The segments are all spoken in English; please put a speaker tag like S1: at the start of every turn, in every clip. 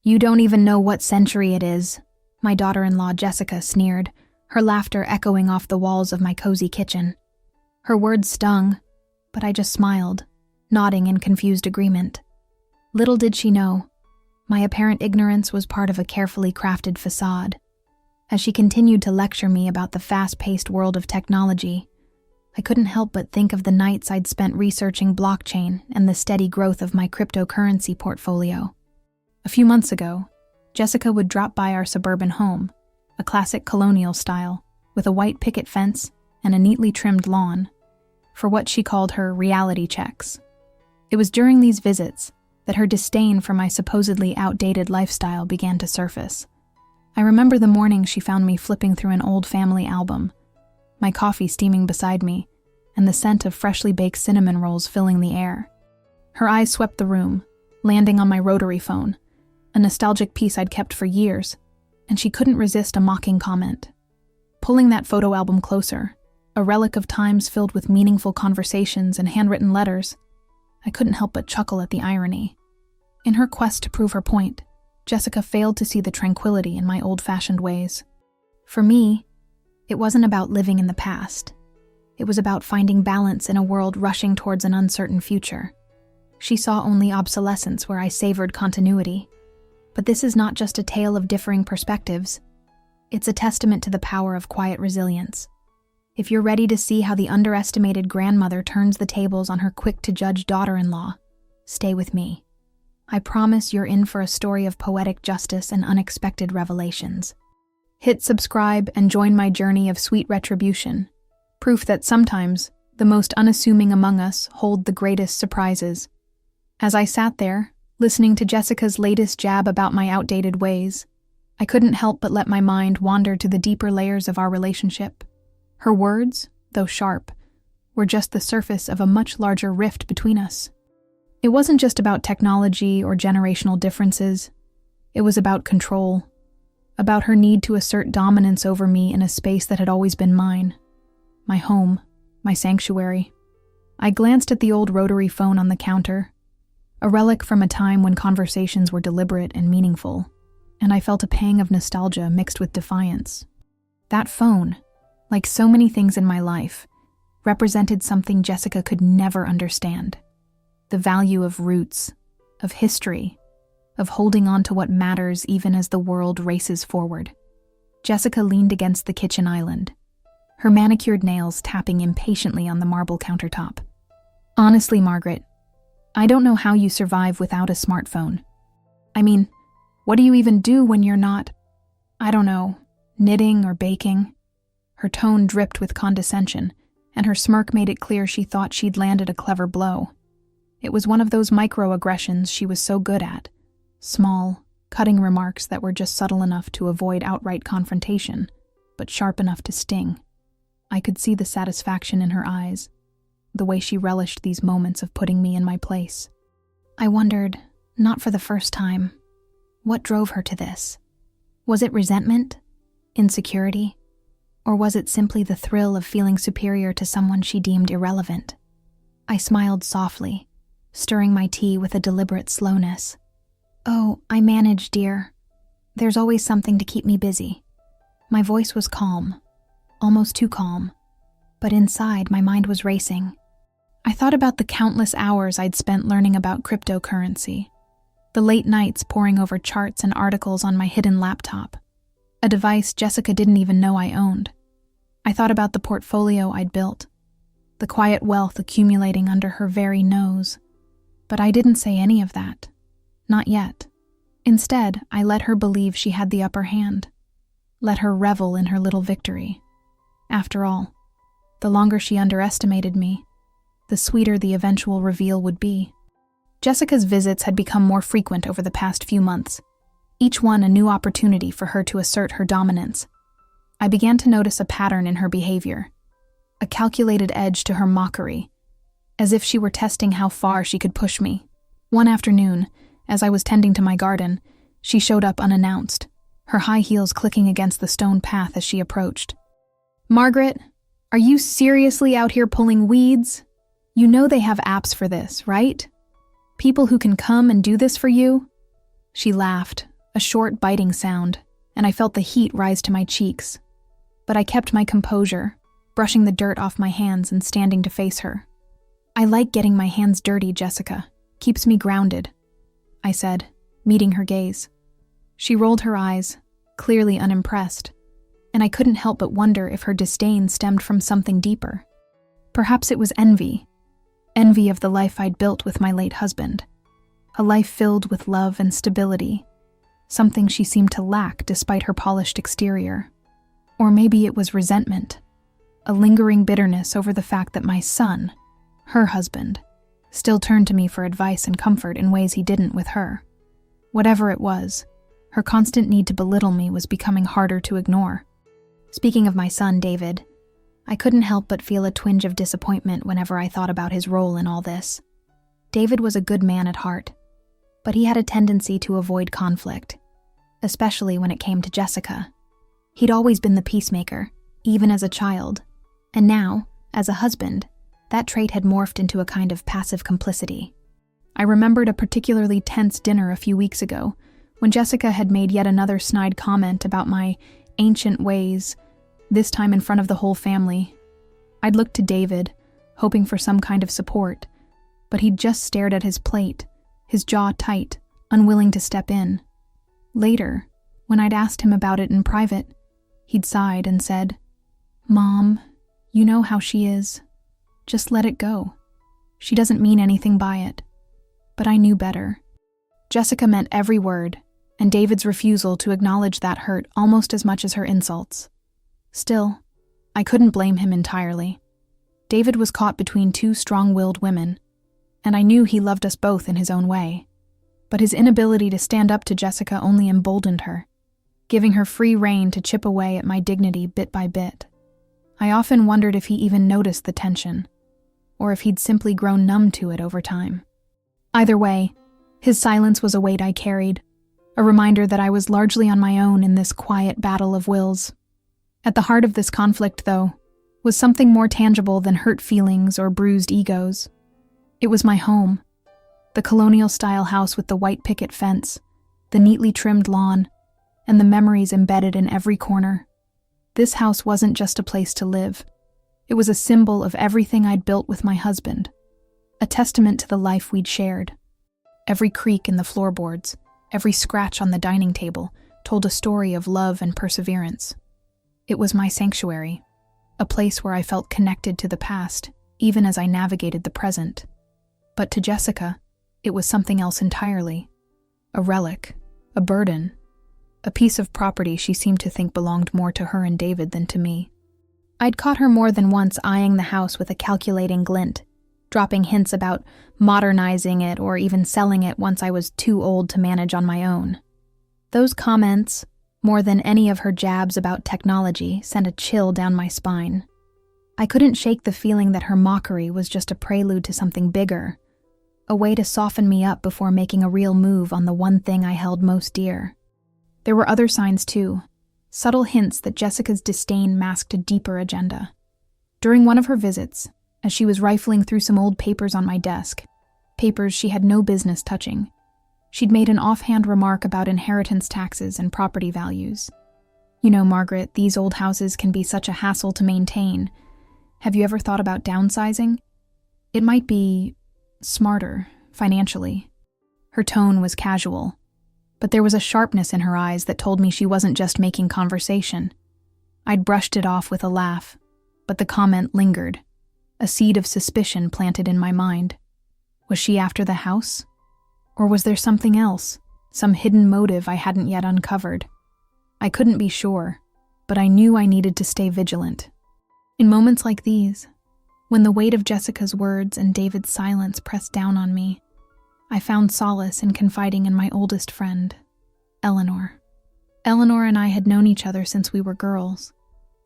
S1: "You don't even know what century it is," my daughter-in-law Jessica sneered, her laughter echoing off the walls of my cozy kitchen. Her words stung, but I just smiled, nodding in confused agreement. Little did she know, my apparent ignorance was part of a carefully crafted facade. As she continued to lecture me about the fast-paced world of technology, I couldn't help but think of the nights I'd spent researching blockchain and the steady growth of my cryptocurrency portfolio. A few months ago, Jessica would drop by our suburban home, a classic colonial style, with a white picket fence and a neatly trimmed lawn, for what she called her reality checks. It was during these visits that her disdain for my supposedly outdated lifestyle began to surface. I remember the morning she found me flipping through an old family album, my coffee steaming beside me, and the scent of freshly baked cinnamon rolls filling the air. Her eyes swept the room, landing on my rotary phone, a nostalgic piece I'd kept for years, and she couldn't resist a mocking comment. Pulling that photo album closer, a relic of times filled with meaningful conversations and handwritten letters, I couldn't help but chuckle at the irony. In her quest to prove her point, Jessica failed to see the tranquility in my old-fashioned ways. For me, it wasn't about living in the past. It was about finding balance in a world rushing towards an uncertain future. She saw only obsolescence where I savored continuity. But this is not just a tale of differing perspectives. It's a testament to the power of quiet resilience. If you're ready to see how the underestimated grandmother turns the tables on her quick-to-judge daughter-in-law, stay with me. I promise you're in for a story of poetic justice and unexpected revelations. Hit subscribe and join my journey of sweet retribution, proof that sometimes the most unassuming among us hold the greatest surprises. As I sat there, listening to Jessica's latest jab about my outdated ways, I couldn't help but let my mind wander to the deeper layers of our relationship. Her words, though sharp, were just the surface of a much larger rift between us. It wasn't just about technology or generational differences. It was about control, about her need to assert dominance over me in a space that had always been mine. My home, my sanctuary. I glanced at the old rotary phone on the counter, a relic from a time when conversations were deliberate and meaningful, and I felt a pang of nostalgia mixed with defiance. That phone, like so many things in my life, represented something Jessica could never understand. The value of roots, of history, of holding on to what matters even as the world races forward. Jessica leaned against the kitchen island, her manicured nails tapping impatiently on the marble countertop. "Honestly, Margaret, I don't know how you survive without a smartphone. I mean, what do you even do when you're not, I don't know, knitting or baking?" Her tone dripped with condescension, and her smirk made it clear she thought she'd landed a clever blow. It was one of those microaggressions she was so good at. Small, cutting remarks that were just subtle enough to avoid outright confrontation, but sharp enough to sting. I could see the satisfaction in her eyes, the way she relished these moments of putting me in my place. I wondered, not for the first time, what drove her to this. Was it resentment? Insecurity? Or was it simply the thrill of feeling superior to someone she deemed irrelevant? I smiled softly, stirring my tea with a deliberate slowness. "Oh, I manage, dear. There's always something to keep me busy." My voice was calm, almost too calm, but inside my mind was racing. I thought about the countless hours I'd spent learning about cryptocurrency, the late nights poring over charts and articles on my hidden laptop, a device Jessica didn't even know I owned. I thought about the portfolio I'd built, the quiet wealth accumulating under her very nose. But I didn't say any of that. Not yet. Instead, I let her believe she had the upper hand. Let her revel in her little victory. After all, the longer she underestimated me, the sweeter the eventual reveal would be. Jessica's visits had become more frequent over the past few months, each one a new opportunity for her to assert her dominance. I began to notice a pattern in her behavior, a calculated edge to her mockery, as if she were testing how far she could push me. One afternoon, as I was tending to my garden, she showed up unannounced, her high heels clicking against the stone path as she approached. "Margaret, are you seriously out here pulling weeds? You know they have apps for this, right? People who can come and do this for you?" She laughed, a short, biting sound, and I felt the heat rise to my cheeks. But I kept my composure, brushing the dirt off my hands and standing to face her. "I like getting my hands dirty, Jessica. Keeps me grounded," I said, meeting her gaze. She rolled her eyes, clearly unimpressed, and I couldn't help but wonder if her disdain stemmed from something deeper. Perhaps it was envy of the life I'd built with my late husband, a life filled with love and stability, something she seemed to lack despite her polished exterior. Or maybe it was resentment, a lingering bitterness over the fact that my son, her husband, still turned to me for advice and comfort in ways he didn't with her. Whatever it was, her constant need to belittle me was becoming harder to ignore. Speaking of my son, David, I couldn't help but feel a twinge of disappointment whenever I thought about his role in all this. David was a good man at heart, but he had a tendency to avoid conflict, especially when it came to Jessica. He'd always been the peacemaker, even as a child, and now, as a husband, that trait had morphed into a kind of passive complicity. I remembered a particularly tense dinner a few weeks ago, when Jessica had made yet another snide comment about my ancient ways, this time in front of the whole family. I'd looked to David, hoping for some kind of support, but he'd just stared at his plate, his jaw tight, unwilling to step in. Later, when I'd asked him about it in private, he'd sighed and said, "Mom, you know how she is. Just let it go. She doesn't mean anything by it." But I knew better. Jessica meant every word, and David's refusal to acknowledge that hurt almost as much as her insults. Still, I couldn't blame him entirely. David was caught between two strong-willed women, and I knew he loved us both in his own way. But his inability to stand up to Jessica only emboldened her, giving her free rein to chip away at my dignity bit by bit. I often wondered if he even noticed the tension, or if he'd simply grown numb to it over time. Either way, his silence was a weight I carried, a reminder that I was largely on my own in this quiet battle of wills. At the heart of this conflict, though, was something more tangible than hurt feelings or bruised egos. It was my home, the colonial-style house with the white picket fence, the neatly trimmed lawn, and the memories embedded in every corner. This house wasn't just a place to live. It was a symbol of everything I'd built with my husband, a testament to the life we'd shared. Every creak in the floorboards, every scratch on the dining table told a story of love and perseverance. It was my sanctuary, a place where I felt connected to the past, even as I navigated the present. But to Jessica, it was something else entirely. A relic, a burden, a piece of property she seemed to think belonged more to her and David than to me. I'd caught her more than once eyeing the house with a calculating glint, dropping hints about modernizing it or even selling it once I was too old to manage on my own. Those comments, more than any of her jabs about technology, sent a chill down my spine. I couldn't shake the feeling that her mockery was just a prelude to something bigger, a way to soften me up before making a real move on the one thing I held most dear. There were other signs too, subtle hints that Jessica's disdain masked a deeper agenda. During one of her visits, as she was rifling through some old papers on my desk, papers she had no business touching, she'd made an offhand remark about inheritance taxes and property values. "You know, Margaret, these old houses can be such a hassle to maintain. Have you ever thought about downsizing? It might be smarter, financially." Her tone was casual, but there was a sharpness in her eyes that told me she wasn't just making conversation. I'd brushed it off with a laugh, but the comment lingered, a seed of suspicion planted in my mind. Was she after the house? Or was there something else, some hidden motive I hadn't yet uncovered? I couldn't be sure, but I knew I needed to stay vigilant. In moments like these, when the weight of Jessica's words and David's silence pressed down on me, I found solace in confiding in my oldest friend, Eleanor. Eleanor and I had known each other since we were girls,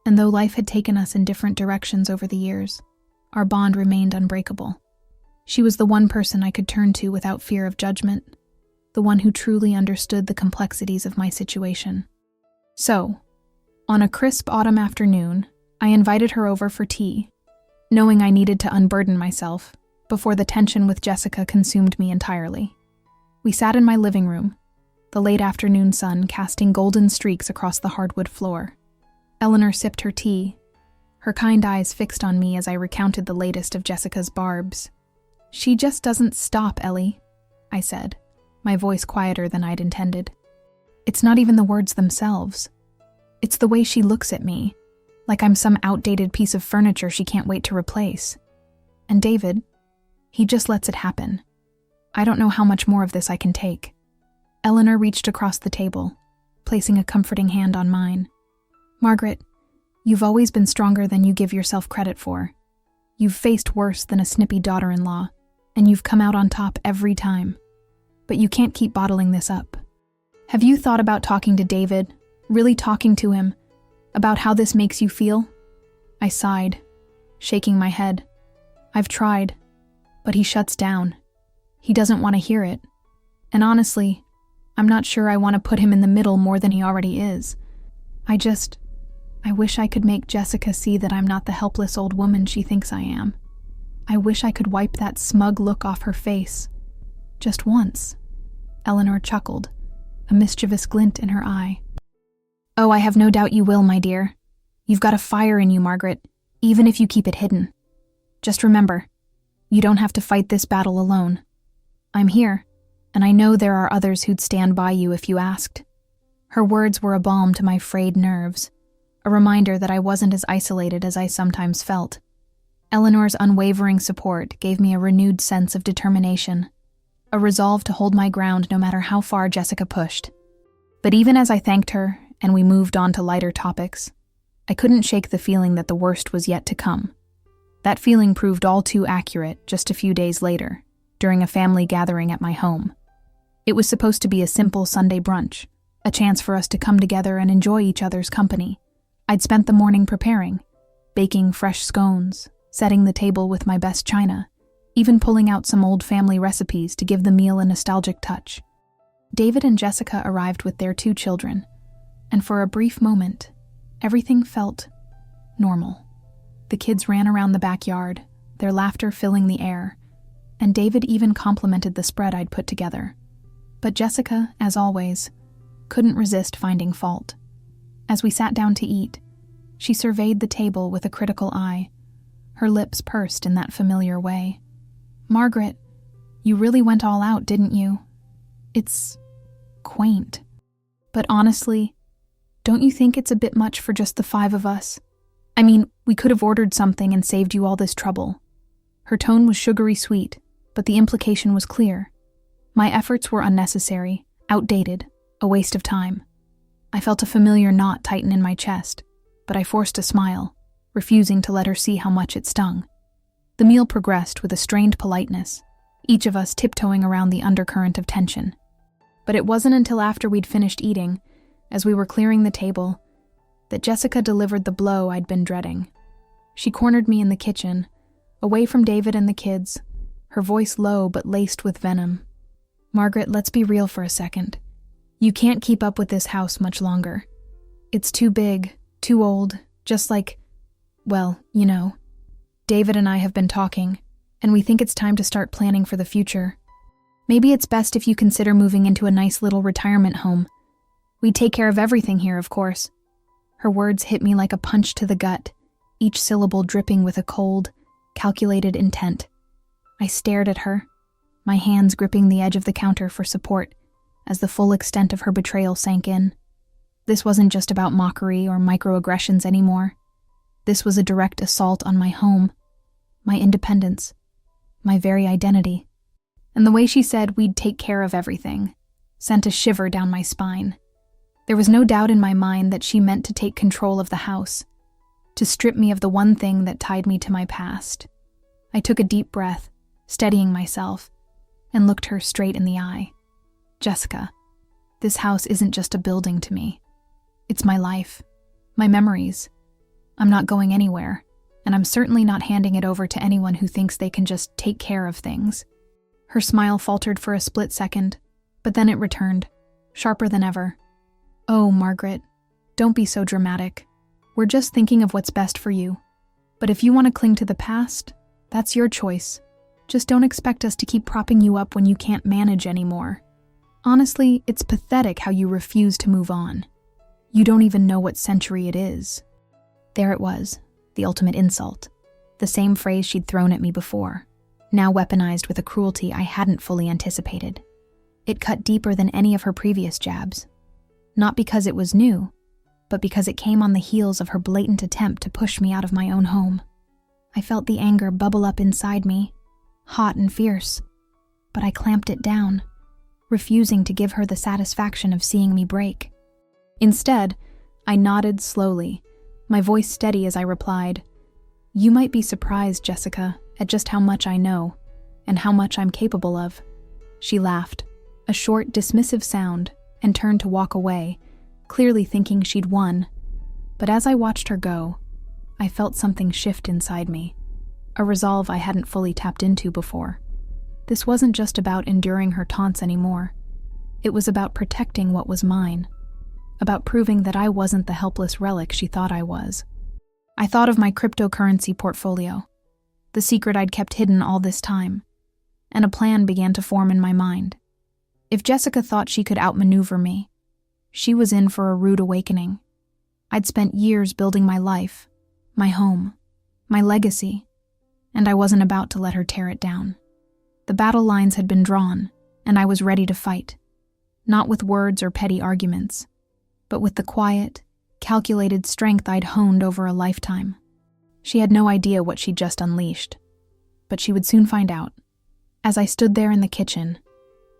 S1: and though life had taken us in different directions over the years, our bond remained unbreakable. She was the one person I could turn to without fear of judgment, the one who truly understood the complexities of my situation. So, on a crisp autumn afternoon, I invited her over for tea, knowing I needed to unburden myself before the tension with Jessica consumed me entirely. We sat in my living room, the late afternoon sun casting golden streaks across the hardwood floor. Eleanor sipped her tea, her kind eyes fixed on me as I recounted the latest of Jessica's barbs. "She just doesn't stop, Ellie," I said, my voice quieter than I'd intended. "It's not even the words themselves. It's the way she looks at me, like I'm some outdated piece of furniture she can't wait to replace. And David, he just lets it happen. I don't know how much more of this I can take." Eleanor reached across the table, placing a comforting hand on mine. "Margaret, you've always been stronger than you give yourself credit for. You've faced worse than a snippy daughter-in-law, and you've come out on top every time. But you can't keep bottling this up. Have you thought about talking to David, really talking to him, about how this makes you feel?" I sighed, shaking my head. "I've tried, but he shuts down. He doesn't want to hear it. And honestly, I'm not sure I want to put him in the middle more than he already is. I wish I could make Jessica see that I'm not the helpless old woman she thinks I am. I wish I could wipe that smug look off her face. Just once." Eleanor chuckled, a mischievous glint in her eye. "Oh, I have no doubt you will, my dear. You've got a fire in you, Margaret, even if you keep it hidden. Just remember, you don't have to fight this battle alone. I'm here, and I know there are others who'd stand by you if you asked." Her words were a balm to my frayed nerves, a reminder that I wasn't as isolated as I sometimes felt. Eleanor's unwavering support gave me a renewed sense of determination, a resolve to hold my ground no matter how far Jessica pushed. But even as I thanked her and we moved on to lighter topics, I couldn't shake the feeling that the worst was yet to come. That feeling proved all too accurate just a few days later, during a family gathering at my home. It was supposed to be a simple Sunday brunch, a chance for us to come together and enjoy each other's company. I'd spent the morning preparing, baking fresh scones, setting the table with my best china, even pulling out some old family recipes to give the meal a nostalgic touch. David and Jessica arrived with their 2 children, and for a brief moment, everything felt normal. The kids ran around the backyard, their laughter filling the air, and David even complimented the spread I'd put together. But Jessica, as always, couldn't resist finding fault. As we sat down to eat, she surveyed the table with a critical eye, her lips pursed in that familiar way. "Margaret, you really went all out, didn't you? It's quaint. But honestly, don't you think it's a bit much for just the 5 of us? I mean, we could have ordered something and saved you all this trouble." Her tone was sugary sweet, but the implication was clear. My efforts were unnecessary, outdated, a waste of time. I felt a familiar knot tighten in my chest, but I forced a smile, refusing to let her see how much it stung. The meal progressed with a strained politeness, each of us tiptoeing around the undercurrent of tension. But it wasn't until after we'd finished eating, as we were clearing the table, that Jessica delivered the blow I'd been dreading. She cornered me in the kitchen, away from David and the kids, her voice low but laced with venom. "Margaret, let's be real for a second. You can't keep up with this house much longer. It's too big, too old, just like, well, you know. David and I have been talking, and we think it's time to start planning for the future. Maybe it's best if you consider moving into a nice little retirement home. We'd take care of everything here, of course." Her words hit me like a punch to the gut, each syllable dripping with a cold, calculated intent. I stared at her, my hands gripping the edge of the counter for support, as the full extent of her betrayal sank in. This wasn't just about mockery or microaggressions anymore. This was a direct assault on my home, my independence, my very identity. And the way she said we'd take care of everything sent a shiver down my spine. There was no doubt in my mind that she meant to take control of the house, to strip me of the one thing that tied me to my past. I took a deep breath, steadying myself, and looked her straight in the eye. "Jessica, this house isn't just a building to me. It's my life, my memories. I'm not going anywhere, and I'm certainly not handing it over to anyone who thinks they can just take care of things." Her smile faltered for a split second, but then it returned, sharper than ever. "Oh, Margaret, don't be so dramatic. We're just thinking of what's best for you. But if you want to cling to the past, that's your choice. Just don't expect us to keep propping you up when you can't manage anymore." Honestly, it's pathetic how you refuse to move on. You don't even know what century it is. There it was, the ultimate insult. The same phrase she'd thrown at me before, now weaponized with a cruelty I hadn't fully anticipated. It cut deeper than any of her previous jabs. Not because it was new, but because it came on the heels of her blatant attempt to push me out of my own home. I felt the anger bubble up inside me, hot and fierce, but I clamped it down, refusing to give her the satisfaction of seeing me break. Instead, I nodded slowly, my voice steady as I replied, "You might be surprised, Jessica, at just how much I know, and how much I'm capable of." She laughed, a short, dismissive sound, and turned to walk away, clearly thinking she'd won. But as I watched her go, I felt something shift inside me, a resolve I hadn't fully tapped into before. This wasn't just about enduring her taunts anymore. It was about protecting what was mine, about proving that I wasn't the helpless relic she thought I was. I thought of my cryptocurrency portfolio, the secret I'd kept hidden all this time, and a plan began to form in my mind. If Jessica thought she could outmaneuver me, she was in for a rude awakening. I'd spent years building my life, my home, my legacy, and I wasn't about to let her tear it down. The battle lines had been drawn, and I was ready to fight, not with words or petty arguments, but with the quiet, calculated strength I'd honed over a lifetime. She had no idea what she'd just unleashed, but she would soon find out. As I stood there in the kitchen,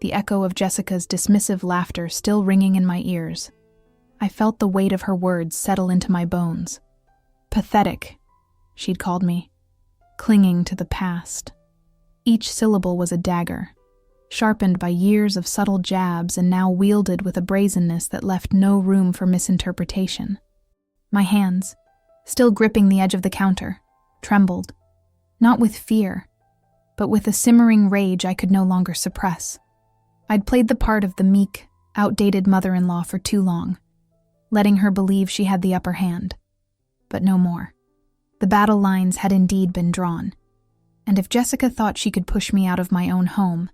S1: the echo of Jessica's dismissive laughter still ringing in my ears, I felt the weight of her words settle into my bones. Pathetic, she'd called me, clinging to the past. Each syllable was a dagger, sharpened by years of subtle jabs and now wielded with a brazenness that left no room for misinterpretation. My hands, still gripping the edge of the counter, trembled, not with fear, but with a simmering rage I could no longer suppress. I'd played the part of the meek, outdated mother-in-law for too long, letting her believe she had the upper hand. But no more. The battle lines had indeed been drawn, and if Jessica thought she could push me out of my own home,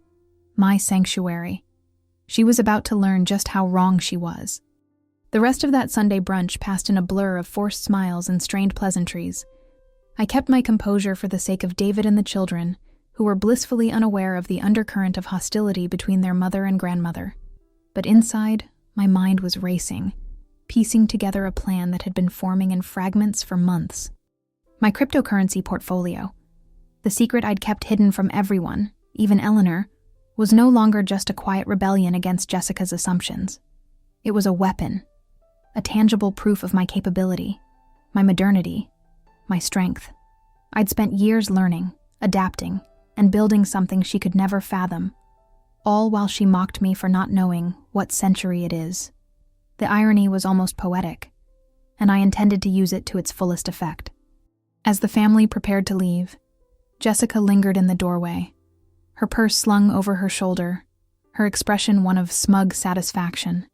S1: my sanctuary, she was about to learn just how wrong she was. The rest of that Sunday brunch passed in a blur of forced smiles and strained pleasantries. I kept my composure for the sake of David and the children, who were blissfully unaware of the undercurrent of hostility between their mother and grandmother. But inside, my mind was racing, piecing together a plan that had been forming in fragments for months. My cryptocurrency portfolio, the secret I'd kept hidden from everyone, even Eleanor, was no longer just a quiet rebellion against Jessica's assumptions. It was a weapon, a tangible proof of my capability, my modernity, my strength. I'd spent years learning, adapting, and building something she could never fathom, all while she mocked me for not knowing what century it is. The irony was almost poetic, and I intended to use it to its fullest effect. As the family prepared to leave, Jessica lingered in the doorway, her purse slung over her shoulder, her expression one of smug satisfaction.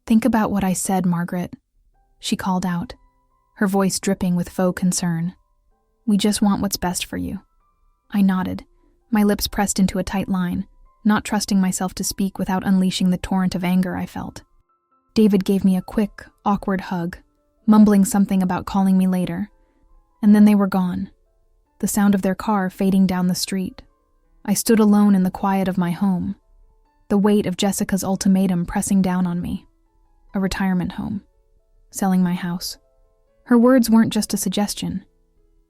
S1: "Think about what I said, Margaret," she called out, her voice dripping with faux concern. "We just want what's best for you." I nodded, my lips pressed into a tight line, not trusting myself to speak without unleashing the torrent of anger I felt. David gave me a quick, awkward hug, mumbling something about calling me later, and then they were gone, the sound of their car fading down the street. I stood alone in the quiet of my home, the weight of Jessica's ultimatum pressing down on me. A retirement home, selling my house. Her words weren't just a suggestion.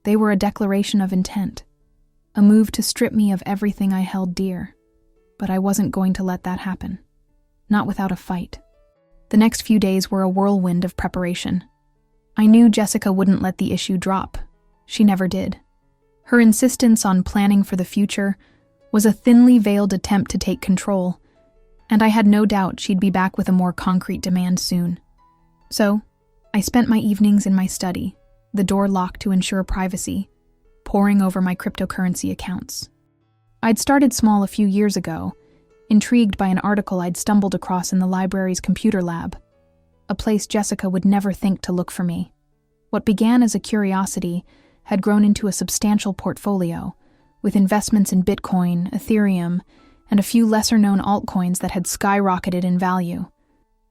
S1: They were a declaration of intent, a move to strip me of everything I held dear. But I wasn't going to let that happen, not without a fight. The next few days were a whirlwind of preparation. I knew Jessica wouldn't let the issue drop. She never did. Her insistence on planning for the future was a thinly veiled attempt to take control, and I had no doubt she'd be back with a more concrete demand soon. So, I spent my evenings in my study, the door locked to ensure privacy, poring over my cryptocurrency accounts. I'd started small a few years ago, intrigued by an article I'd stumbled across in the library's computer lab, a place Jessica would never think to look for me. What began as a curiosity had grown into a substantial portfolio, with investments in Bitcoin, Ethereum, and a few lesser-known altcoins that had skyrocketed in value.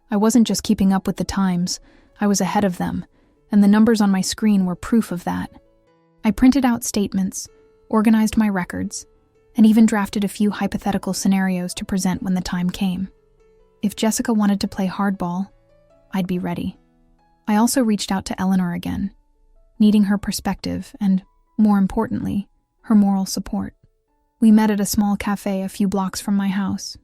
S1: I wasn't just keeping up with the times, I was ahead of them, and the numbers on my screen were proof of that. I printed out statements, organized my records, and even drafted a few hypothetical scenarios to present when the time came. If Jessica wanted to play hardball, I'd be ready. I also reached out to Eleanor again, needing her perspective and, more importantly, her moral support. We met at a small cafe a few blocks from my house,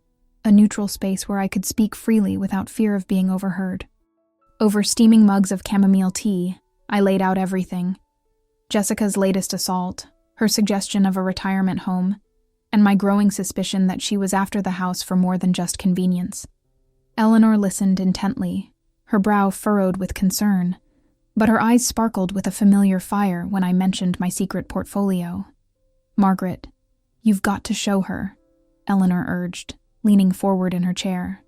S1: a neutral space where I could speak freely without fear of being overheard. Over steaming mugs of chamomile tea, I laid out everything. Jessica's latest assault, her suggestion of a retirement home, and my growing suspicion that she was after the house for more than just convenience. Eleanor listened intently, her brow furrowed with concern, but her eyes sparkled with a familiar fire when I mentioned my secret portfolio. "Margaret, you've got to show her," Eleanor urged, leaning forward in her chair.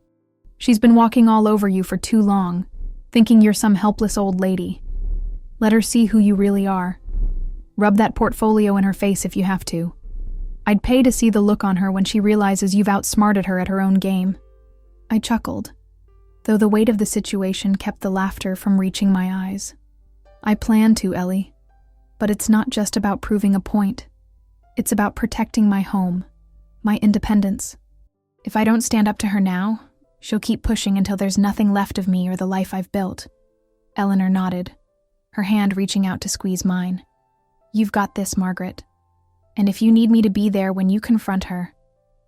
S1: "She's been walking all over you for too long, thinking you're some helpless old lady. Let her see who you really are. Rub that portfolio in her face if you have to. I'd pay to see the look on her when she realizes you've outsmarted her at her own game." I chuckled, though the weight of the situation kept the laughter from reaching my eyes. "I plan to, Ellie, but it's not just about proving a point. It's about protecting my home, my independence. If I don't stand up to her now, she'll keep pushing until there's nothing left of me or the life I've built." Eleanor nodded, her hand reaching out to squeeze mine. "You've got this, Margaret. And if you need me to be there when you confront her,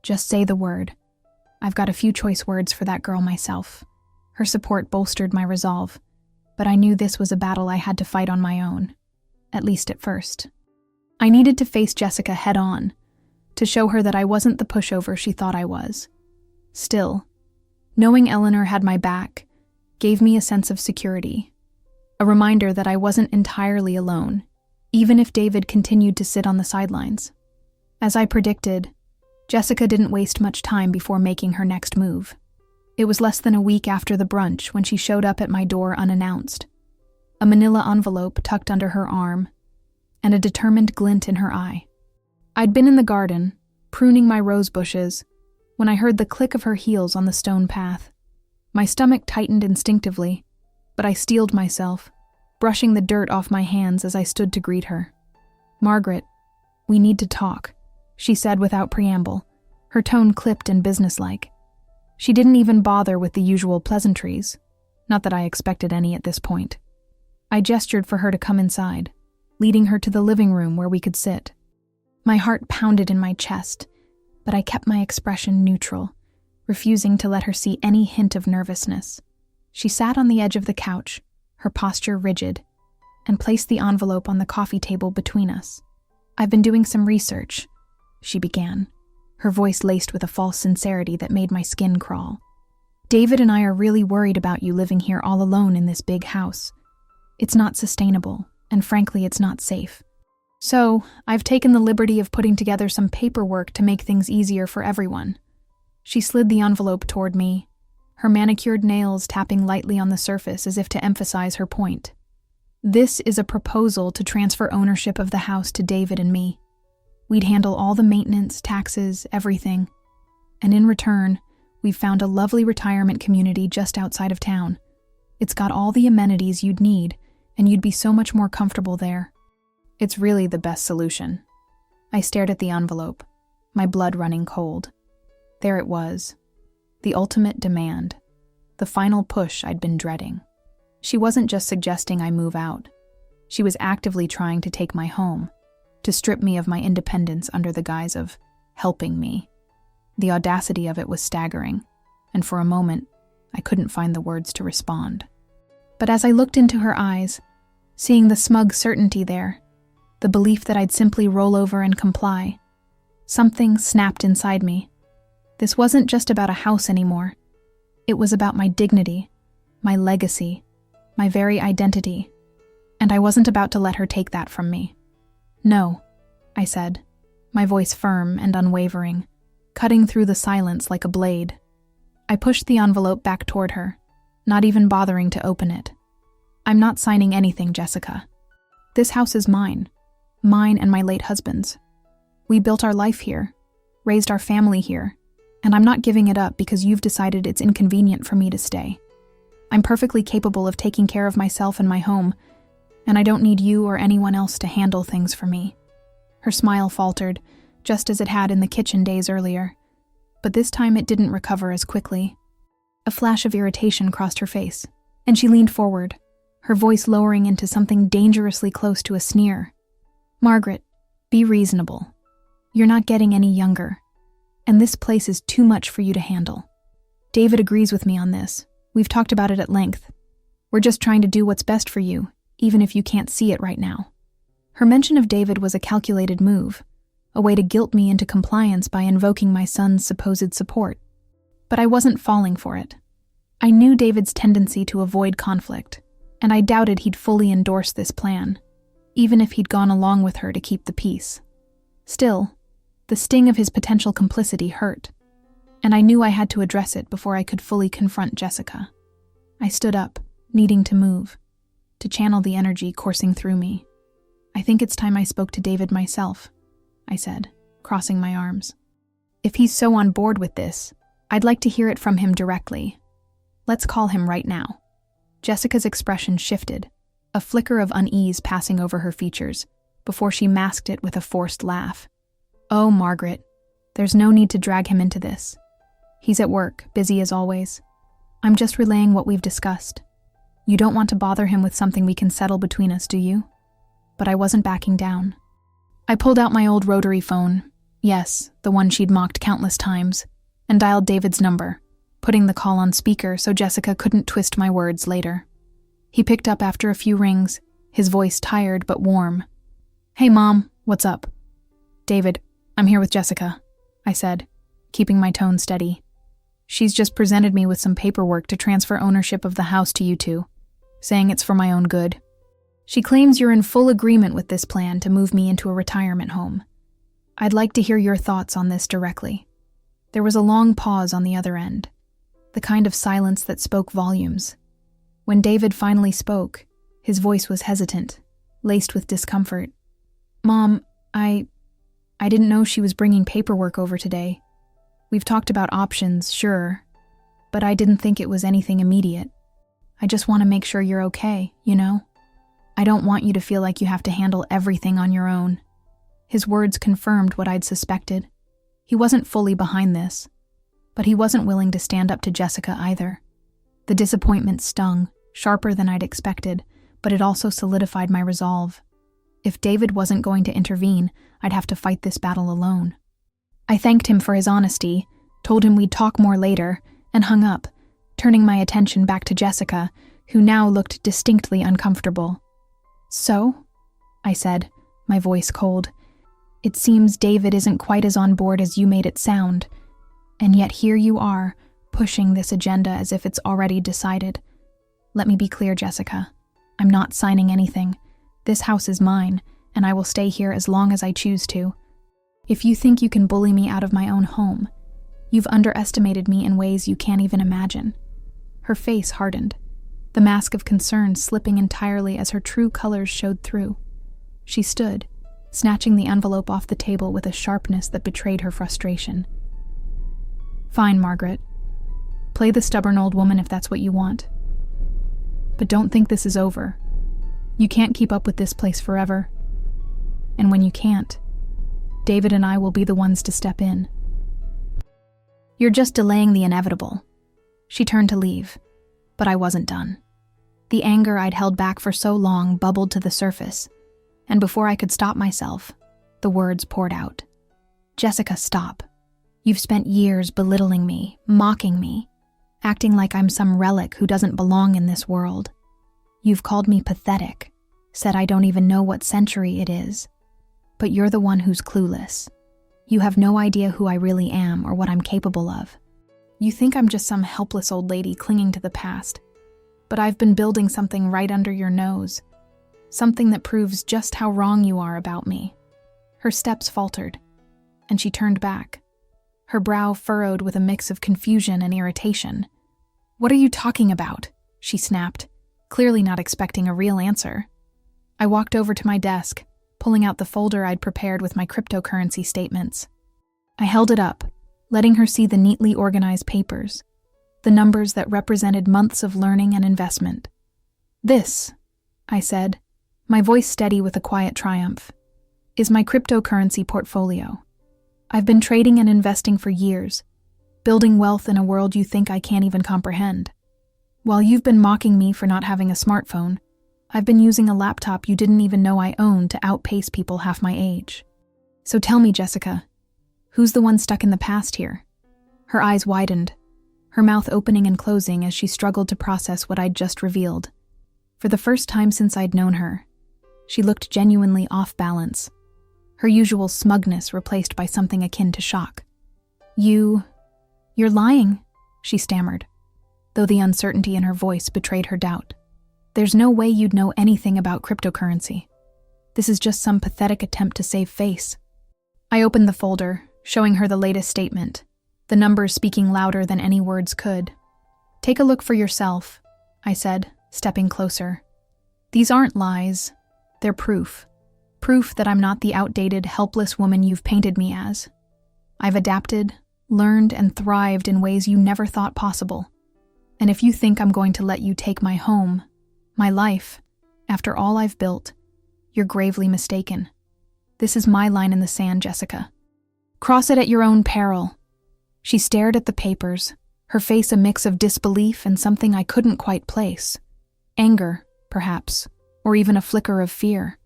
S1: just say the word. I've got a few choice words for that girl myself." Her support bolstered my resolve, but I knew this was a battle I had to fight on my own, at least at first. I needed to face Jessica head-on, to show her that I wasn't the pushover she thought I was. Still, knowing Eleanor had my back gave me a sense of security, a reminder that I wasn't entirely alone, even if David continued to sit on the sidelines. As I predicted, Jessica didn't waste much time before making her next move. It was less than a week after the brunch when she showed up at my door unannounced, a manila envelope tucked under her arm, and a determined glint in her eye. I'd been in the garden, pruning my rose bushes, when I heard the click of her heels on the stone path. My stomach tightened instinctively, but I steeled myself, brushing the dirt off my hands as I stood to greet her. "Margaret, we need to talk," she said without preamble, her tone clipped and businesslike. She didn't even bother with the usual pleasantries, not that I expected any at this point. I gestured for her to come inside, leading her to the living room where we could sit. My heart pounded in my chest, but I kept my expression neutral, refusing to let her see any hint of nervousness. She sat on the edge of the couch, her posture rigid, and placed the envelope on the coffee table between us. "I've been doing some research," she began, her voice laced with a false sincerity that made my skin crawl. "David and I are really worried about you living here all alone in this big house. It's not sustainable, and frankly, it's not safe. So, I've taken the liberty of putting together some paperwork to make things easier for everyone." She slid the envelope toward me, her manicured nails tapping lightly on the surface as if to emphasize her point. "This is a proposal to transfer ownership of the house to David and me. We'd handle all the maintenance, taxes, everything. And in return, we've found a lovely retirement community just outside of town. It's got all the amenities you'd need, and you'd be so much more comfortable there. It's really the best solution." I stared at the envelope, my blood running cold. There it was, the ultimate demand, the final push I'd been dreading. She wasn't just suggesting I move out. She was actively trying to take my home, to strip me of my independence under the guise of helping me. The audacity of it was staggering, and for a moment, I couldn't find the words to respond. But as I looked into her eyes, seeing the smug certainty there, the belief that I'd simply roll over and comply, something snapped inside me. This wasn't just about a house anymore. It was about my dignity, my legacy, my very identity, and I wasn't about to let her take that from me. "No," I said, my voice firm and unwavering, cutting through the silence like a blade. I pushed the envelope back toward her, not even bothering to open it. "I'm not signing anything, Jessica. This house is mine and my late husband's. We built our life here, raised our family here, And I'm not giving it up because you've decided it's inconvenient for me to stay. I'm perfectly capable of taking care of myself and my home, and I don't need you or anyone else to handle things for me. Her smile faltered, just as it had in the kitchen days earlier, but this time it didn't recover as quickly. A flash of irritation crossed her face, and she leaned forward, her voice lowering into something dangerously close to a sneer. Margaret, be reasonable. You're not getting any younger, and this place is too much for you to handle. David agrees with me on this. We've talked about it at length. We're just trying to do what's best for you, even if you can't see it right now. Her mention of David was a calculated move, a way to guilt me into compliance by invoking my son's supposed support. But I wasn't falling for it. I knew David's tendency to avoid conflict, and I doubted he'd fully endorse this plan, even if he'd gone along with her to keep the peace. Still, the sting of his potential complicity hurt, and I knew I had to address it before I could fully confront Jessica. I stood up, needing to move, to channel the energy coursing through me. I think it's time I spoke to David myself, I said, crossing my arms. If he's so on board with this, I'd like to hear it from him directly. Let's call him right now. Jessica's expression shifted, a flicker of unease passing over her features, before she masked it with a forced laugh. Oh, Margaret, there's no need to drag him into this. He's at work, busy as always. I'm just relaying what we've discussed. You don't want to bother him with something we can settle between us, do you? But I wasn't backing down. I pulled out my old rotary phone, yes, the one she'd mocked countless times, and dialed David's number, putting the call on speaker so Jessica couldn't twist my words later. He picked up after a few rings, his voice tired but warm. Hey, Mom, what's up? David, I'm here with Jessica, I said, keeping my tone steady. She's just presented me with some paperwork to transfer ownership of the house to you two, saying it's for my own good. She claims you're in full agreement with this plan to move me into a retirement home. I'd like to hear your thoughts on this directly. There was a long pause on the other end, the kind of silence that spoke volumes. When David finally spoke, his voice was hesitant, laced with discomfort. Mom, I didn't know she was bringing paperwork over today. We've talked about options, sure, but I didn't think it was anything immediate. I just want to make sure you're okay, you know? I don't want you to feel like you have to handle everything on your own. His words confirmed what I'd suspected. He wasn't fully behind this, but he wasn't willing to stand up to Jessica either. The disappointment stung, sharper than I'd expected, but it also solidified my resolve. If David wasn't going to intervene, I'd have to fight this battle alone. I thanked him for his honesty, told him we'd talk more later, and hung up, turning my attention back to Jessica, who now looked distinctly uncomfortable. So? I said, my voice cold. It seems David isn't quite as on board as you made it sound, and yet here you are, pushing this agenda as if it's already decided. Let me be clear, Jessica. I'm not signing anything. This house is mine, and I will stay here as long as I choose to. If you think you can bully me out of my own home, you've underestimated me in ways you can't even imagine. Her face hardened, the mask of concern slipping entirely as her true colors showed through. She stood, snatching the envelope off the table with a sharpness that betrayed her frustration. Fine, Margaret. Play the stubborn old woman if that's what you want. But don't think this is over. You can't keep up with this place forever. And when you can't, David and I will be the ones to step in. You're just delaying the inevitable. She turned to leave, but I wasn't done. The anger I'd held back for so long bubbled to the surface, and before I could stop myself, the words poured out. Jessica, stop. You've spent years belittling me, mocking me, acting like I'm some relic who doesn't belong in this world. You've called me pathetic, said I don't even know what century it is. But you're the one who's clueless. You have no idea who I really am or what I'm capable of. You think I'm just some helpless old lady clinging to the past, but I've been building something right under your nose, something that proves just how wrong you are about me. Her steps faltered, and she turned back, her brow furrowed with a mix of confusion and irritation. What are you talking about? She snapped, clearly not expecting a real answer. I walked over to my desk, pulling out the folder I'd prepared with my cryptocurrency statements. I held it up, letting her see the neatly organized papers, the numbers that represented months of learning and investment. "This," I said, my voice steady with a quiet triumph, "is my cryptocurrency portfolio. I've been trading and investing for years, building wealth in a world you think I can't even comprehend. While you've been mocking me for not having a smartphone, I've been using a laptop you didn't even know I owned to outpace people half my age. So tell me, Jessica, who's the one stuck in the past here?" Her eyes widened, her mouth opening and closing as she struggled to process what I'd just revealed. For the first time since I'd known her, she looked genuinely off balance, her usual smugness replaced by something akin to shock. You're lying," she stammered, though the uncertainty in her voice betrayed her doubt. "There's no way you'd know anything about cryptocurrency. This is just some pathetic attempt to save face." I opened the folder, showing her the latest statement, the numbers speaking louder than any words could. "Take a look for yourself," I said, stepping closer. "These aren't lies. They're proof. Proof that I'm not the outdated, helpless woman you've painted me as. I've adapted, learned, and thrived in ways you never thought possible. And if you think I'm going to let you take my home, my life, after all I've built, you're gravely mistaken. This is my line in the sand, Jessica. Cross it at your own peril." She stared at the papers, her face a mix of disbelief and something I couldn't quite place. Anger, perhaps, or even a flicker of fear.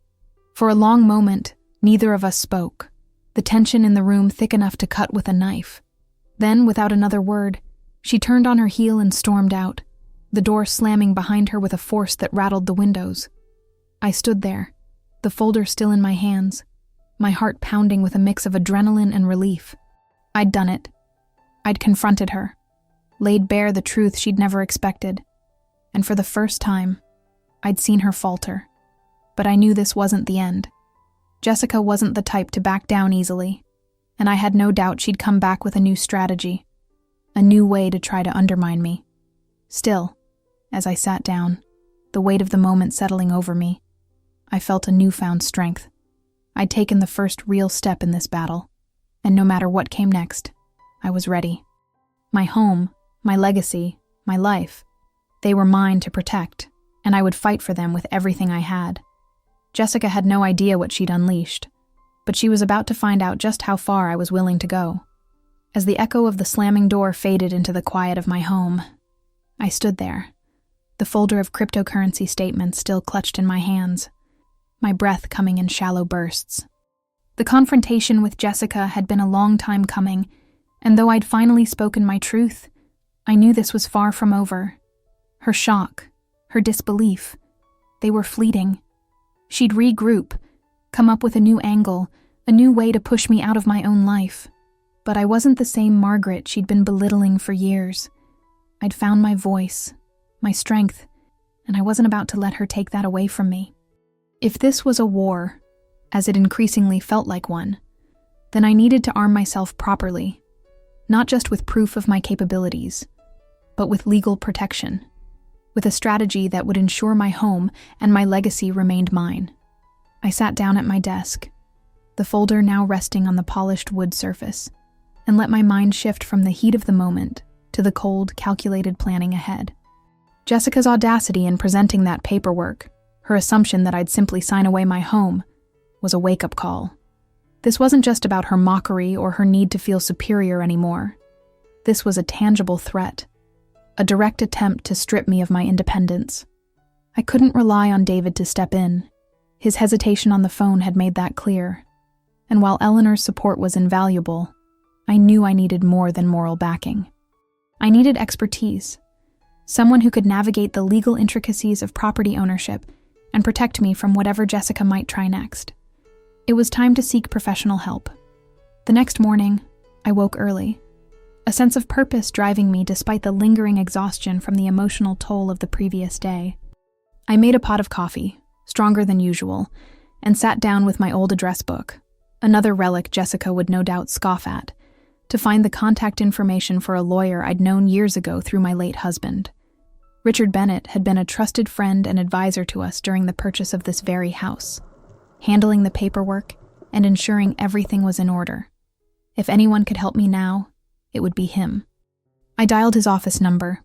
S1: For a long moment, neither of us spoke, the tension in the room thick enough to cut with a knife. Then, without another word, she turned on her heel and stormed out, the door slamming behind her with a force that rattled the windows. I stood there, the folder still in my hands, my heart pounding with a mix of adrenaline and relief. I'd done it. I'd confronted her, laid bare the truth she'd never expected, and for the first time, I'd seen her falter. But I knew this wasn't the end. Jessica wasn't the type to back down easily, and I had no doubt she'd come back with a new strategy, a new way to try to undermine me. Still, as I sat down, the weight of the moment settling over me, I felt a newfound strength. I'd taken the first real step in this battle, and no matter what came next, I was ready. My home, my legacy, my life, they were mine to protect, and I would fight for them with everything I had. Jessica had no idea what she'd unleashed, but she was about to find out just how far I was willing to go. As the echo of the slamming door faded into the quiet of my home, I stood there, the folder of cryptocurrency statements still clutched in my hands, my breath coming in shallow bursts. The confrontation with Jessica had been a long time coming, and though I'd finally spoken my truth, I knew this was far from over. Her shock, her disbelief, they were fleeting. She'd regroup, come up with a new angle, a new way to push me out of my own life. But I wasn't the same Margaret she'd been belittling for years. I'd found my voice, my strength, and I wasn't about to let her take that away from me. If this was a war, as it increasingly felt like one, then I needed to arm myself properly, not just with proof of my capabilities, but with legal protection, with a strategy that would ensure my home and my legacy remained mine. I sat down at my desk, the folder now resting on the polished wood surface, and let my mind shift from the heat of the moment to the cold, calculated planning ahead. Jessica's audacity in presenting that paperwork, her assumption that I'd simply sign away my home, was a wake-up call. This wasn't just about her mockery or her need to feel superior anymore. This was a tangible threat, a direct attempt to strip me of my independence. I couldn't rely on David to step in. His hesitation on the phone had made that clear. And while Eleanor's support was invaluable, I knew I needed more than moral backing. I needed expertise, someone who could navigate the legal intricacies of property ownership and protect me from whatever Jessica might try next. It was time to seek professional help. The next morning, I woke early, a sense of purpose driving me despite the lingering exhaustion from the emotional toll of the previous day. I made a pot of coffee, stronger than usual, and sat down with my old address book, another relic Jessica would no doubt scoff at, to find the contact information for a lawyer I'd known years ago through my late husband. Richard Bennett had been a trusted friend and advisor to us during the purchase of this very house, handling the paperwork and ensuring everything was in order. If anyone could help me now, it would be him. I dialed his office number,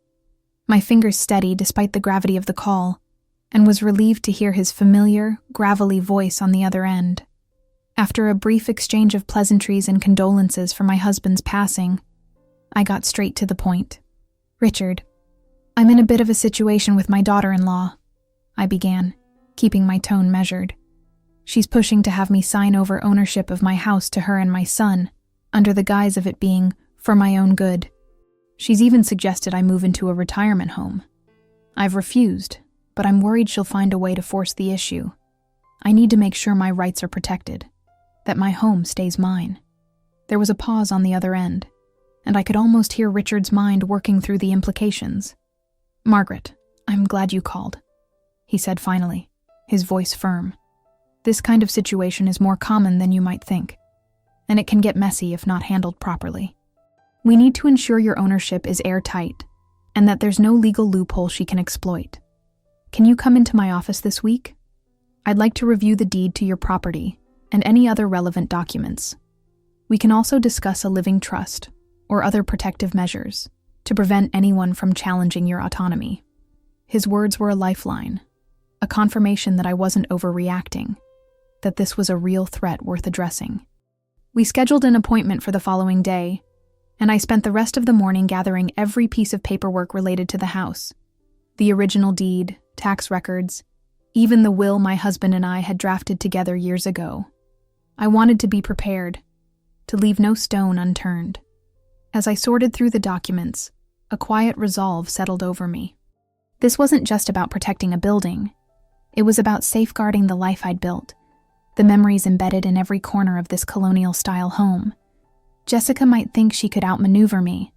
S1: my fingers steady despite the gravity of the call, and was relieved to hear his familiar, gravelly voice on the other end. After a brief exchange of pleasantries and condolences for my husband's passing, I got straight to the point. "Richard, I'm in a bit of a situation with my daughter-in-law," I began, keeping my tone measured. "She's pushing to have me sign over ownership of my house to her and my son, under the guise of it being for my own good. She's even suggested I move into a retirement home. I've refused, but I'm worried she'll find a way to force the issue. I need to make sure my rights are protected, that my home stays mine." There was a pause on the other end, and I could almost hear Richard's mind working through the implications. "Margaret, I'm glad you called," he said finally, his voice firm. "This kind of situation is more common than you might think, and it can get messy if not handled properly. We need to ensure your ownership is airtight, and that there's no legal loophole she can exploit. Can you come into my office this week? I'd like to review the deed to your property and any other relevant documents. We can also discuss a living trust or other protective measures to prevent anyone from challenging your autonomy." His words were a lifeline, a confirmation that I wasn't overreacting, that this was a real threat worth addressing. We scheduled an appointment for the following day, and I spent the rest of the morning gathering every piece of paperwork related to the house. The original deed, tax records, even the will my husband and I had drafted together years ago. I wanted to be prepared, to leave no stone unturned. As I sorted through the documents, a quiet resolve settled over me. This wasn't just about protecting a building. It was about safeguarding the life I'd built, the memories embedded in every corner of this colonial-style home. Jessica might think she could outmaneuver me,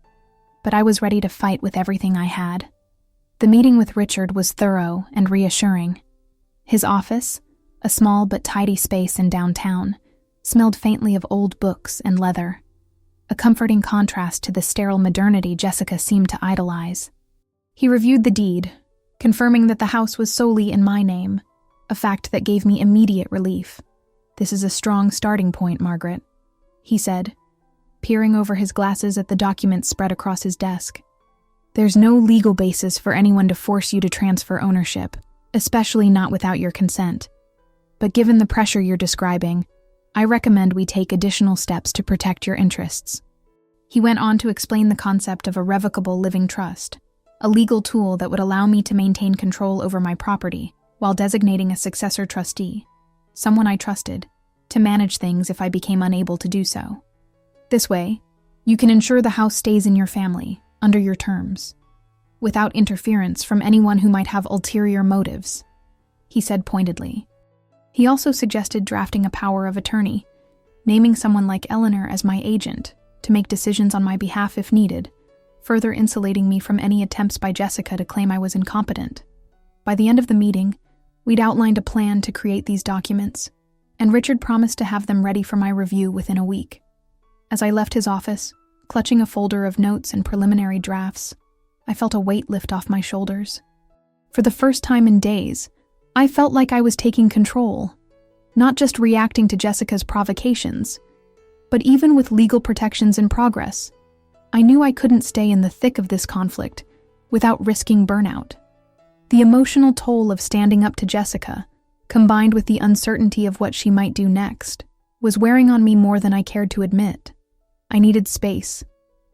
S1: but I was ready to fight with everything I had. The meeting with Richard was thorough and reassuring. His office, a small but tidy space in downtown, smelled faintly of old books and leather, a comforting contrast to the sterile modernity Jessica seemed to idolize. He reviewed the deed, confirming that the house was solely in my name, a fact that gave me immediate relief. "This is a strong starting point, Margaret," he said, peering over his glasses at the documents spread across his desk. "There's no legal basis for anyone to force you to transfer ownership, especially not without your consent. But given the pressure you're describing, I recommend we take additional steps to protect your interests." He went on to explain the concept of a revocable living trust, a legal tool that would allow me to maintain control over my property while designating a successor trustee, someone I trusted, to manage things if I became unable to do so. This way, you can ensure the house stays in your family, under your terms, without interference from anyone who might have ulterior motives, he said pointedly. He also suggested drafting a power of attorney, naming someone like Eleanor as my agent to make decisions on my behalf if needed, further insulating me from any attempts by Jessica to claim I was incompetent. By the end of the meeting, we'd outlined a plan to create these documents, and Richard promised to have them ready for my review within a week. As I left his office, clutching a folder of notes and preliminary drafts, I felt a weight lift off my shoulders. For the first time in days, I felt like I was taking control, not just reacting to Jessica's provocations, but even with legal protections in progress. I knew I couldn't stay in the thick of this conflict without risking burnout. The emotional toll of standing up to Jessica, combined with the uncertainty of what she might do next, was wearing on me more than I cared to admit. I needed space,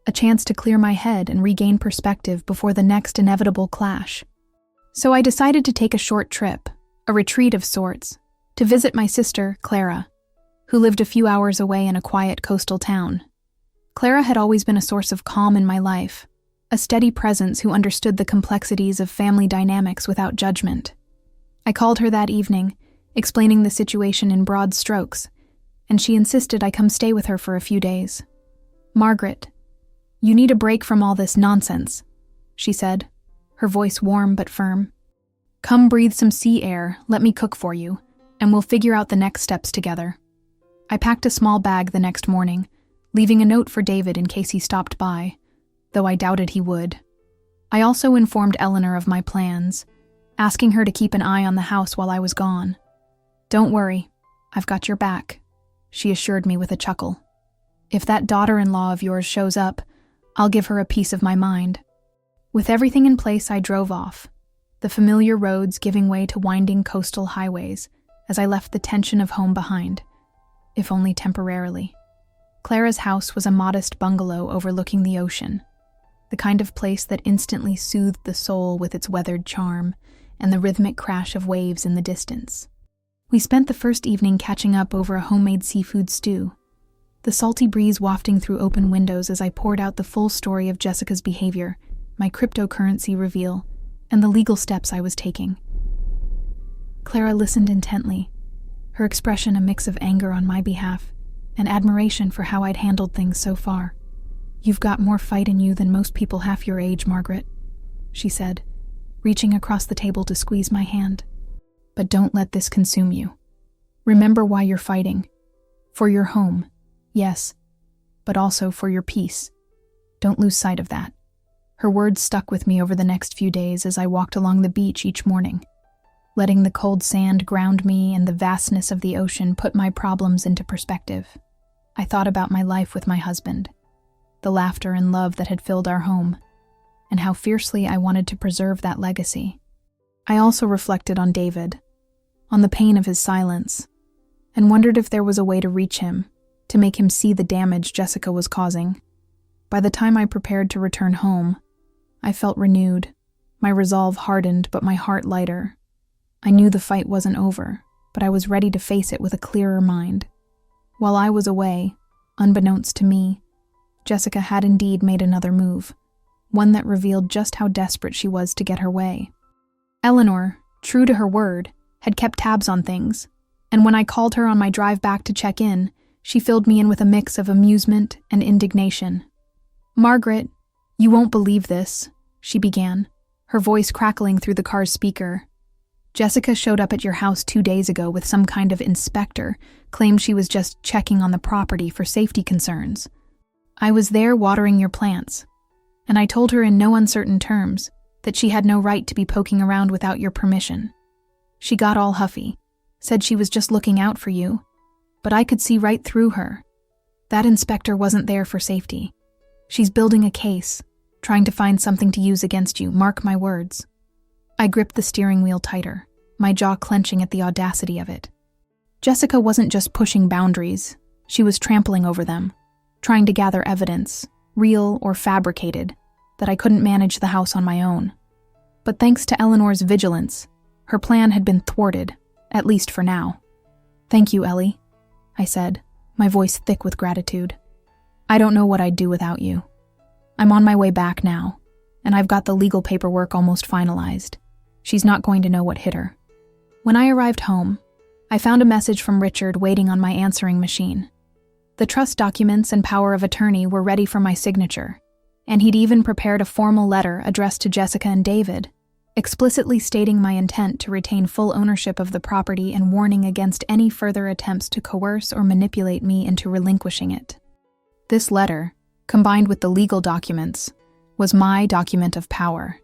S1: a chance to clear my head and regain perspective before the next inevitable clash. So I decided to take a short trip, a retreat of sorts, to visit my sister, Clara, who lived a few hours away in a quiet coastal town. Clara had always been a source of calm in my life, a steady presence who understood the complexities of family dynamics without judgment. I called her that evening, explaining the situation in broad strokes, and she insisted I come stay with her for a few days. "Margaret, you need a break from all this nonsense," she said, her voice warm but firm. "Come breathe some sea air, let me cook for you, and we'll figure out the next steps together." I packed a small bag the next morning, leaving a note for David in case he stopped by, though I doubted he would. I also informed Eleanor of my plans, asking her to keep an eye on the house while I was gone. "Don't worry, I've got your back," she assured me with a chuckle. "If that daughter-in-law of yours shows up, I'll give her a piece of my mind. With everything in place, I drove off, the familiar roads giving way to winding coastal highways as I left the tension of home behind, if only temporarily. Clara's house was a modest bungalow overlooking the ocean, the kind of place that instantly soothed the soul with its weathered charm and the rhythmic crash of waves in the distance. We spent the first evening catching up over a homemade seafood stew, the salty breeze wafting through open windows as I poured out the full story of Jessica's behavior, my cryptocurrency reveal, and the legal steps I was taking. Clara listened intently, her expression a mix of anger on my behalf and admiration for how I'd handled things so far. "You've got more fight in you than most people half your age, Margaret," she said, reaching across the table to squeeze my hand. "But don't let this consume you. Remember why you're fighting. For your home, yes, but also for your peace. Don't lose sight of that." Her words stuck with me over the next few days as I walked along the beach each morning, letting the cold sand ground me and the vastness of the ocean put my problems into perspective. I thought about my life with my husband, the laughter and love that had filled our home, and how fiercely I wanted to preserve that legacy. I also reflected on David, on the pain of his silence, and wondered if there was a way to reach him, to make him see the damage Jessica was causing. By the time I prepared to return home, I felt renewed, my resolve hardened but my heart lighter. I knew the fight wasn't over, but I was ready to face it with a clearer mind. While I was away, unbeknownst to me, Jessica had indeed made another move, one that revealed just how desperate she was to get her way. Eleanor, true to her word, had kept tabs on things, and when I called her on my drive back to check in, she filled me in with a mix of amusement and indignation. "Margaret, you won't believe this," she began, her voice crackling through the car's speaker. "Jessica showed up at your house 2 days ago with some kind of inspector, claimed she was just checking on the property for safety concerns. I was there watering your plants, and I told her in no uncertain terms that she had no right to be poking around without your permission. She got all huffy, said she was just looking out for you, but I could see right through her. That inspector wasn't there for safety. She's building a case, trying to find something to use against you, mark my words." I gripped the steering wheel tighter, my jaw clenching at the audacity of it. Jessica wasn't just pushing boundaries, she was trampling over them, trying to gather evidence, real or fabricated, that I couldn't manage the house on my own. But thanks to Eleanor's vigilance, her plan had been thwarted, at least for now. "Thank you, Ellie," I said, my voice thick with gratitude. "I don't know what I'd do without you. I'm on my way back now, and I've got the legal paperwork almost finalized. She's not going to know what hit her." When I arrived home, I found a message from Richard waiting on my answering machine. The trust documents and power of attorney were ready for my signature, and he'd even prepared a formal letter addressed to Jessica and David, explicitly stating my intent to retain full ownership of the property and warning against any further attempts to coerce or manipulate me into relinquishing it. This letter, combined with the legal documents, was my document of power,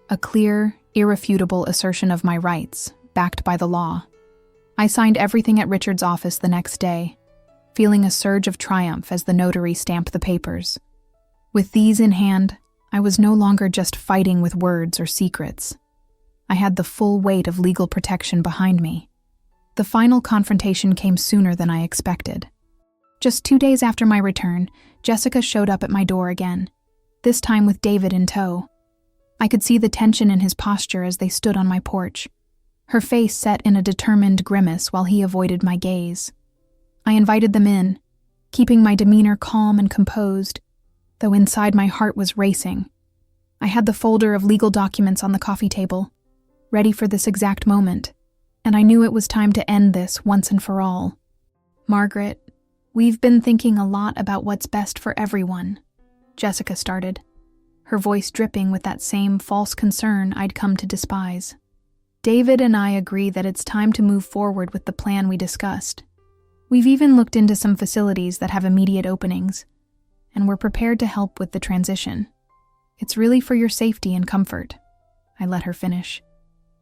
S1: a clear, irrefutable assertion of my rights, backed by the law. I signed everything at Richard's office the next day, feeling a surge of triumph as the notary stamped the papers. With these in hand, I was no longer just fighting with words or secrets. I had the full weight of legal protection behind me. The final confrontation came sooner than I expected. Just 2 days after my return, Jessica showed up at my door again, this time with David in tow. I could see the tension in his posture as they stood on my porch, her face set in a determined grimace while he avoided my gaze. I invited them in, keeping my demeanor calm and composed, though inside my heart was racing. I had the folder of legal documents on the coffee table, ready for this exact moment, and I knew it was time to end this once and for all. "Margaret, we've been thinking a lot about what's best for everyone," Jessica started, her voice dripping with that same false concern I'd come to despise. "David and I agree that it's time to move forward with the plan we discussed. We've even looked into some facilities that have immediate openings, and we're prepared to help with the transition. It's really for your safety and comfort." I let her finish,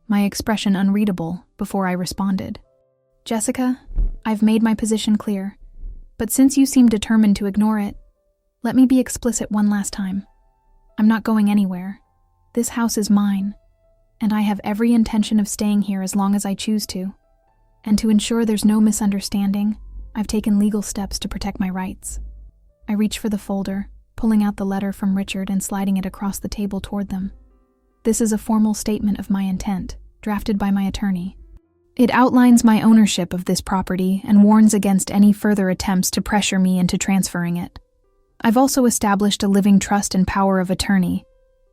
S1: my expression unreadable before I responded. "Jessica, I've made my position clear, but since you seem determined to ignore it, Let me be explicit one last time. I'm not going anywhere. This house is mine, and I have every intention of staying here as long as I choose to. And to ensure there's no misunderstanding, I've taken legal steps to protect my rights. I reach for the folder, pulling out the letter from Richard and sliding it across the table toward them. This is a formal statement of my intent, drafted by my attorney. It outlines my ownership of this property and warns against any further attempts to pressure me into transferring it. I've also established a living trust and power of attorney,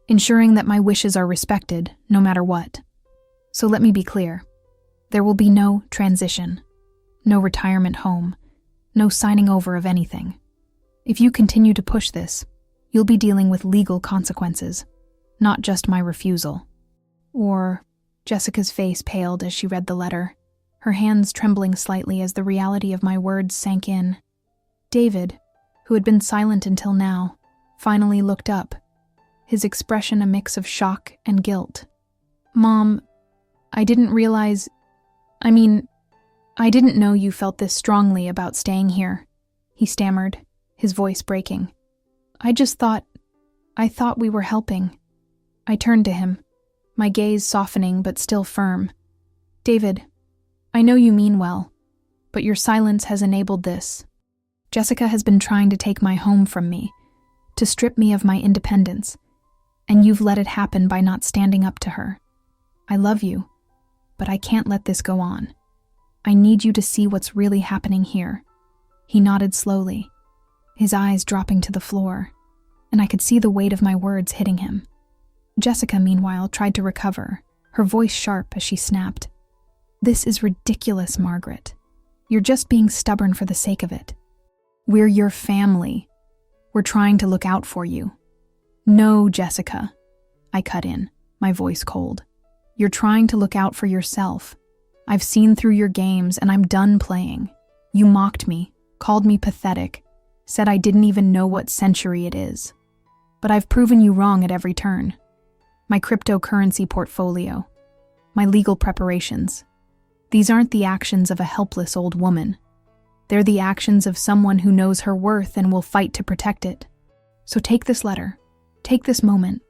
S1: ensuring that my wishes are respected, no matter what. So let me be clear. There will be no transition, no retirement home, no signing over of anything. If you continue to push this, you'll be dealing with legal consequences, not just my refusal. Or, Jessica's face paled as she read the letter, her hands trembling slightly as the reality of my words sank in. David, who had been silent until now, finally looked up, his expression a mix of shock and guilt. Mom, I didn't know you felt this strongly about staying here, he stammered, his voice breaking. I thought we were helping. I turned to him, my gaze softening but still firm. David, I know you mean well, but your silence has enabled this. Jessica has been trying to take my home from me, to strip me of my independence, and you've let it happen by not standing up to her. I love you, but I can't let this go on. I need you to see what's really happening here. He nodded slowly, his eyes dropping to the floor, and I could see the weight of my words hitting him. Jessica, meanwhile, tried to recover, her voice sharp as she snapped. This is ridiculous, Margaret. You're just being stubborn for the sake of it. We're your family. We're trying to look out for you. No, Jessica. I cut in, my voice cold. You're trying to look out for yourself. I've seen through your games and I'm done playing. You mocked me, called me pathetic, said I didn't even know what century it is. But I've proven you wrong at every turn. My cryptocurrency portfolio, my legal preparations. These aren't the actions of a helpless old woman. They're the actions of someone who knows her worth and will fight to protect it. So take this letter, take this moment,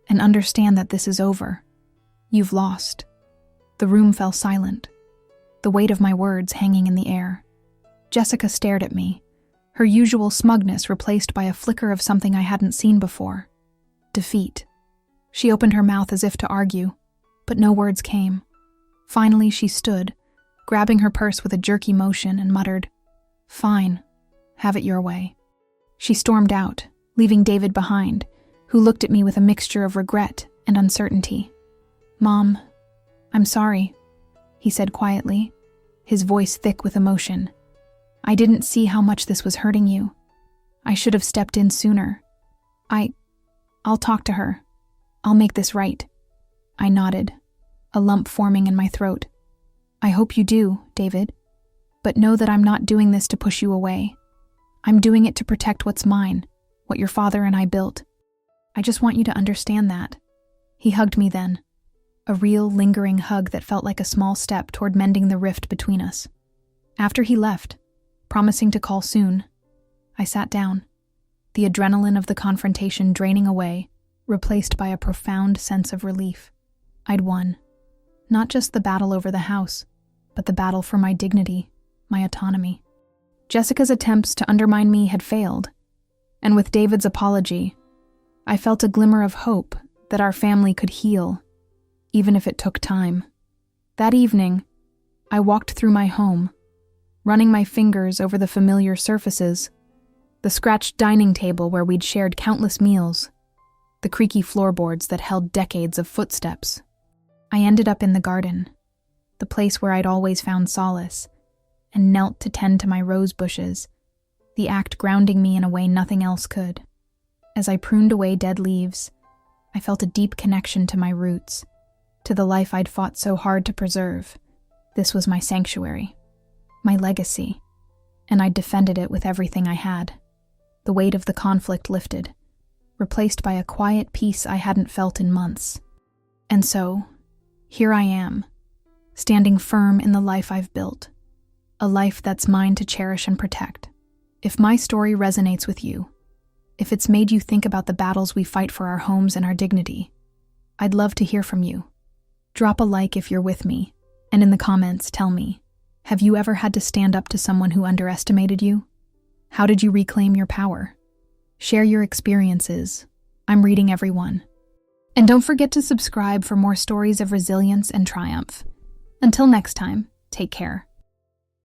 S1: and understand that this is over. You've lost. The room fell silent, the weight of my words hanging in the air. Jessica stared at me, her usual smugness replaced by a flicker of something I hadn't seen before. Defeat. She opened her mouth as if to argue, but no words came. Finally, she stood, grabbing her purse with a jerky motion, and muttered, "Fine, have it your way." She stormed out, leaving David behind, who looked at me with a mixture of regret and uncertainty. "Mom, I'm sorry," he said quietly, his voice thick with emotion. "I didn't see how much this was hurting you. I should have stepped in sooner. I'll talk to her. I'll make this right." I nodded, a lump forming in my throat. "I hope you do, David. But know that I'm not doing this to push you away. I'm doing it to protect what's mine, what your father and I built. I just want you to understand that." He hugged me then, a real, lingering hug that felt like a small step toward mending the rift between us. After he left, promising to call soon, I sat down, the adrenaline of the confrontation draining away, replaced by a profound sense of relief. I'd won. Not just the battle over the house, but the battle for my dignity, my autonomy. Jessica's attempts to undermine me had failed, and with David's apology, I felt a glimmer of hope that our family could heal, even if it took time. That evening, I walked through my home, running my fingers over the familiar surfaces, the scratched dining table where we'd shared countless meals, the creaky floorboards that held decades of footsteps. I ended up in the garden, the place where I'd always found solace, and knelt to tend to my rose bushes, the act grounding me in a way nothing else could. As I pruned away dead leaves, I felt a deep connection to my roots, to the life I'd fought so hard to preserve. This was my sanctuary, my legacy, and I'd defended it with everything I had. The weight of the conflict lifted, replaced by a quiet peace I hadn't felt in months. And so, here I am, standing firm in the life I've built, a life that's mine to cherish and protect. If my story resonates with you, if it's made you think about the battles we fight for our homes and our dignity. I'd love to hear from you. Drop a like if you're with me, and in the comments tell me, have you ever had to stand up to someone who underestimated you? How did you reclaim your power? Share your experiences. I'm reading every one. And don't forget to subscribe for more stories of resilience and triumph. Until next time, take care.